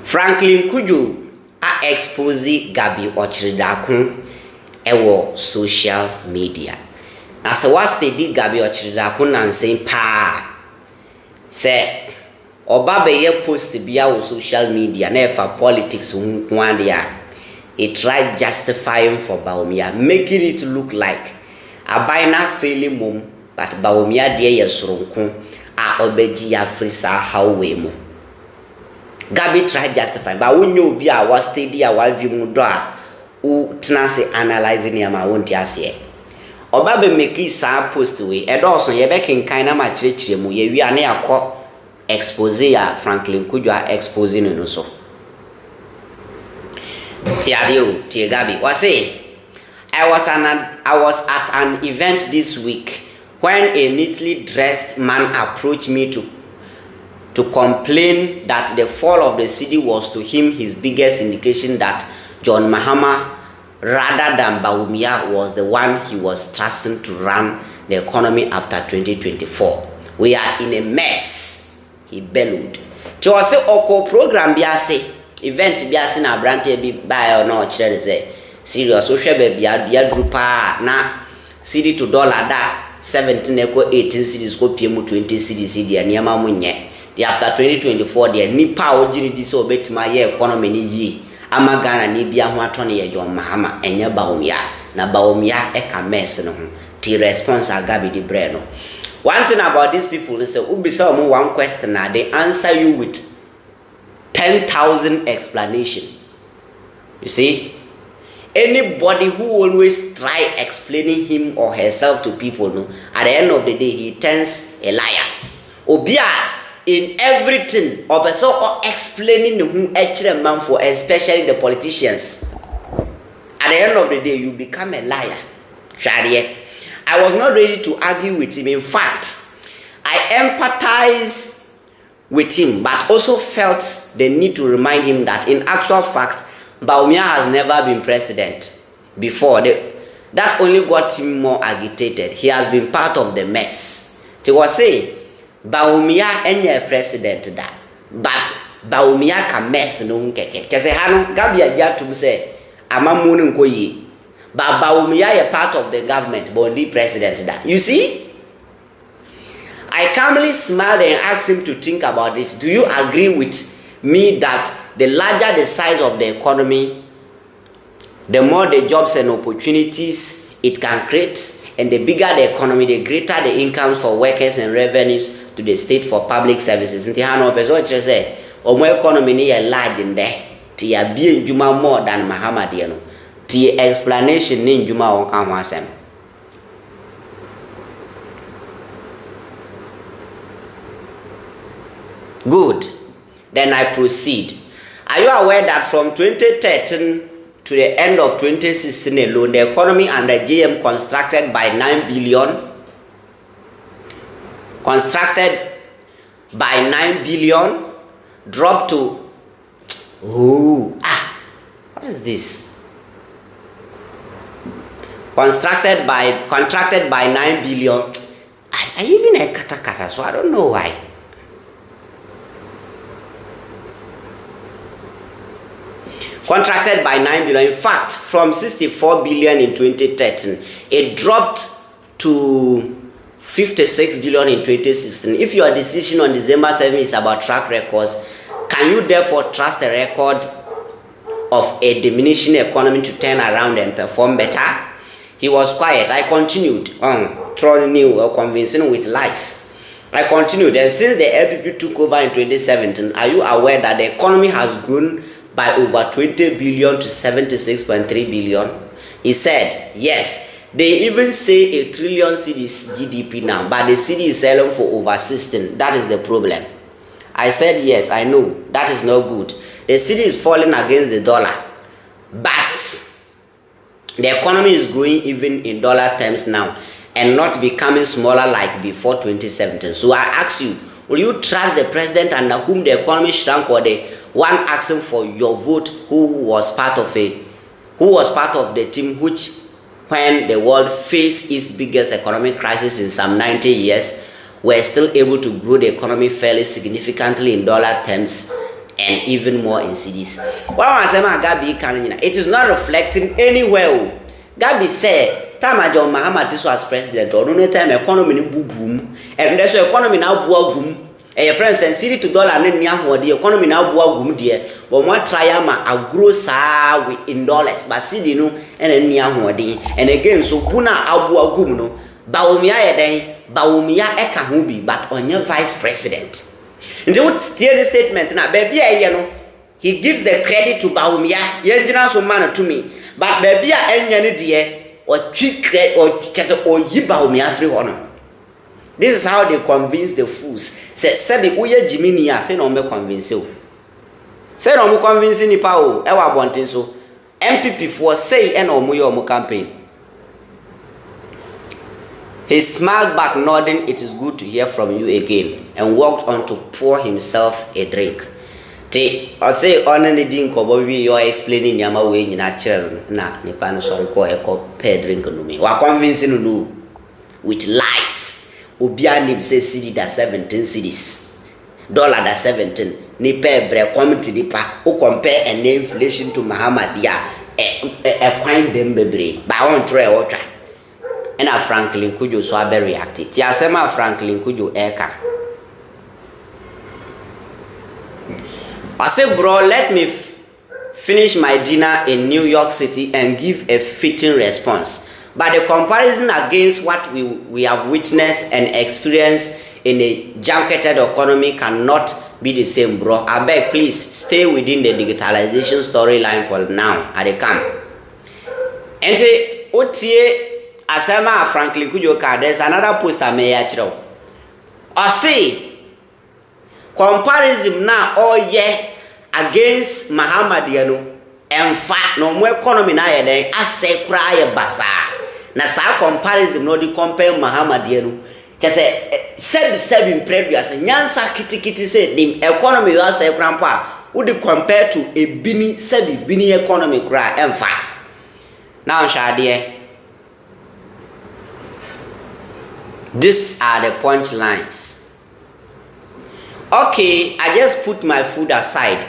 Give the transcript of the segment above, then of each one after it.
Franklin Cudjoe a expose Gabby Otchere Darko ewo social media. Na se was steady Gabby Otchere Darko nansen pa se oba be ye post bia wo social media na efa politics ho ade a he tried justifying for Bawumia, making it look like abaina failing mom but Bawumia de ye soronko a obeji f1res hawwe mu. Gabby tried justifying, but when you be a was steady a while view mudra who tenase analyzing him I won't yase. Oba be make sa post way, and also ye be kin kind ma chire mu ye wi ane akọ expose ya Franklin Cudjoe exposing no so. Tiadio, Tia Gabby, was say I was at an event this week when a neatly dressed man approached me to complain that the fall of the city was to him his biggest indication that John Mahama rather than Bawumia was the one he was trusting to run the economy after 2024. We are in a mess, he bellowed. To say oko program biase event biase na brante bi buy or no chere say serious social baby ya drupa na city to dollar da 17 equal 18 cities go PM 20 cities dia niama munye. After 2024 there nipa ojiri di so betima ye economy ni yi ama Ghana ni bia ho atone ye John Mahama enye Bawumia na Bawumia e ka mess no ho ti response Gabby di bre no. One thing about these people is ubisa omo one question na they answer you with 10,000 explanation. You see, anybody who always try explaining him or herself to people no, at the end of the day he turns a liar. Obia in everything or so explaining who actually man for, especially the politicians. At the end of the day, you become a liar. I was not ready to argue with him. In fact, I empathize with him, but also felt the need to remind him that in actual fact, Bawumia has never been president before. That only got him more agitated. He has been part of the mess. They was saying, Bawumia enye president da, but Bawumia ka mess no nkeke. Chese hano Gabby Otchere say amamunu nko yi. But Bawumia is part of the government, but only president da. You see? I calmly smiled and asked him to think about this. Do you agree with me that the larger the size of the economy, the more the jobs and opportunities it can create? And the bigger the economy, the greater the income for workers and revenues to the state for public services. Nti hano person say, omo economy ni ye large in there. Ti ya bi njuma more than Mahama de no. Ti explanation ni njuma won kan ho asem. Good. Then I proceed. Are you aware that from 2013 to the end of 2016 alone, the economy under GM constructed by 9 billion. Constructed by 9 billion, dropped to what is this? Contracted by 9 billion. I even a kata, so I don't know why. Contracted by 9 billion. In fact, from 64 billion in 2013, it dropped to 56 billion in 2016. If your decision on December 7 is about track records, can you therefore trust the record of a diminishing economy to turn around and perform better? He was quiet. I continued, throwing new or convincing with lies. I continued, and since the LPP took over in 2017, are you aware that the economy has grown by over 20 billion to 76.3 billion? He said, yes. They even say a trillion cedis GDP now, but the city is selling for over 16. That is the problem. I said, yes, I know. That is not good. The city is falling against the dollar, but the economy is growing even in dollar terms now and not becoming smaller like before 2017. So I ask you, will you trust the president under whom the economy shrank, or the one asking for your vote who was part of the team which, when the world faced its biggest economic crisis in some 90 years, were still able to grow the economy fairly significantly in dollar terms and even more in cities. What was Gabby can it is not reflecting anywhere. Gabby said, time John Mahama this was president, or no time economy ni boom, and there's economy now boom. A friends and city to dollar and the economy now boom dear, but one triama a gross in dollars, but city no and near and again so Buna Abua Gumno, Baumia then Baumia Ekahubi, but on your vice president. And they would steer the statement now, baby, you know, he gives the credit to Baumia, Yendina so man to me, but baby, any dear or cheap credit or just or Yibaumia free honor. This is how they convince the fools. Say, Sebi, uye Jiminia, say no me convince you. Say no me convince ni pa o, ewa bontin so. MPP for say eno mo yo mo campaign. He smiled back, nodding, "It is good to hear from you again," and walked on to pour himself a drink. I say, "Only drink kobo we you are explaining yama way ni natural na nipa no sorry ko e ko pay drink no me. Wa convince no with lies. Obia nim say cedi da 17 cedis. Dollar da 17. Ni pay bre committee di pa. O compare and inflation to Mahamadia e kwine dem bebre. Ba won try o try. And a Franklin Cudjoe so abe react. Ti asema Franklin Cudjoe eka. I say, bro, let me finish my dinner in New York City and give a fitting response. But the comparison against what we have witnessed and experienced in a junketed economy cannot be the same, bro. I beg, please stay within the digitalization storyline for now. I come. And say, Otie Asama Franklin Cudjoe card. There's another post I may actually. I say, comparison now all year against Mahamadiano. In fact, no more economy na yeden ase kura ye basa. Na sa comparison no di compare Mahamadiano. Just said in previous nyansa kitikiti say the economy you ase kura mpa. Would compare to a bini said bini economy kura in fact. Now shadie. These are the punchlines. Okay, I just put my food aside.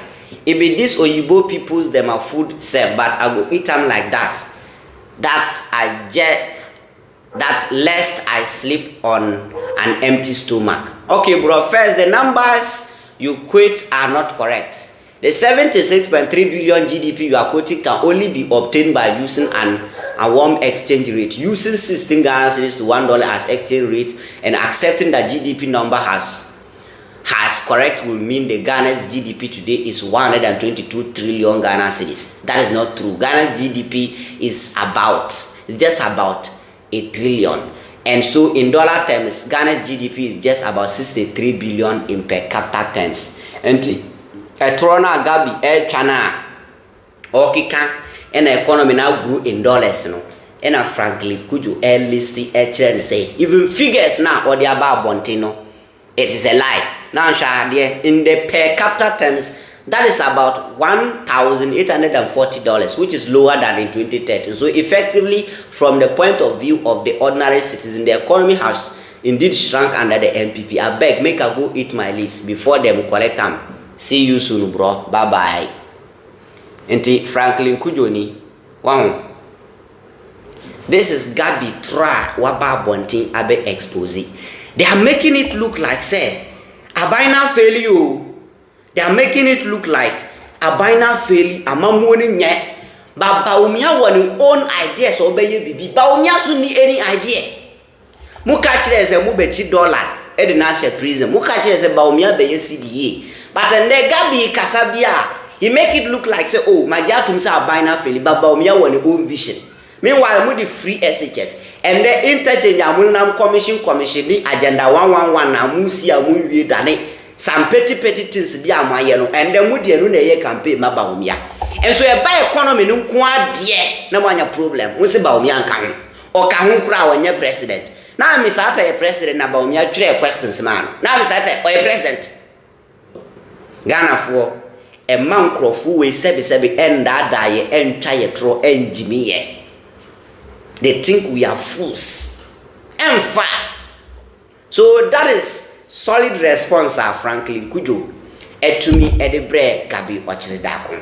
It be this Oyibo people's them are food serve, but I go eat them like that. That lest I sleep on an empty stomach. Okay, bro. First, the numbers you quote are not correct. The 76.3 billion GDP you are quoting can only be obtained by using a warm exchange rate, using 16 Ghana cedis to $1 as exchange rate, and accepting that GDP number has correct will mean the Ghana's GDP today is 122 trillion Ghana cedis. That is not true. Ghana's GDP is just about a trillion. And so in dollar terms, Ghana's GDP is just about 63 billion in per capita terms. And Trona Gabby Chana Okika and the economy now grew in dollars, you know. And a Franklin Cudjoe listy and say even figures now or the above Bontino. It is a lie. Now, in the per capita terms, that is about $1,840, which is lower than in 2013. So, effectively, from the point of view of the ordinary citizen, the economy has indeed shrunk under the MPP. I beg, make I go eat my leaves before them collect them. See you soon, bro. Bye bye. And Franklin Cudjoe ni, wow. This is Gabby Otchere Darko abe expose. They are making it look like say a binary failure. They are making it look like a binary failure. A mamoni nye. But Baumia want own ideas obey bibi. Baumia so need any idea. Mukachire is a mubechi dollar. Edinashe prison. Mukachire is a Baumia be CDA. But and the Gabby Kasabia, he make it look like say, oh, my dear Tumsa a binary failure. But Baumia want own vision. Meanwhile, we the free SHS and the interchange amunam commission ni agenda 111 na musi amunwie dane some petty things bi amayelo and the mudi enu na ye campaign ma Baumia. And so e buy economy no nko ade na manya problem. We say Baumia nkan o ka ho kura wonye president. Na me sata ye president na Baumia three questions man. Na me sata o ye president. Ghana for e man krofo we sebi enda da ye entwa ye tro enjimi ye. They think we are fools. And fact. So that is solid response of Franklin Cudjoe. etumi ede bre Gabby Otchere Darko.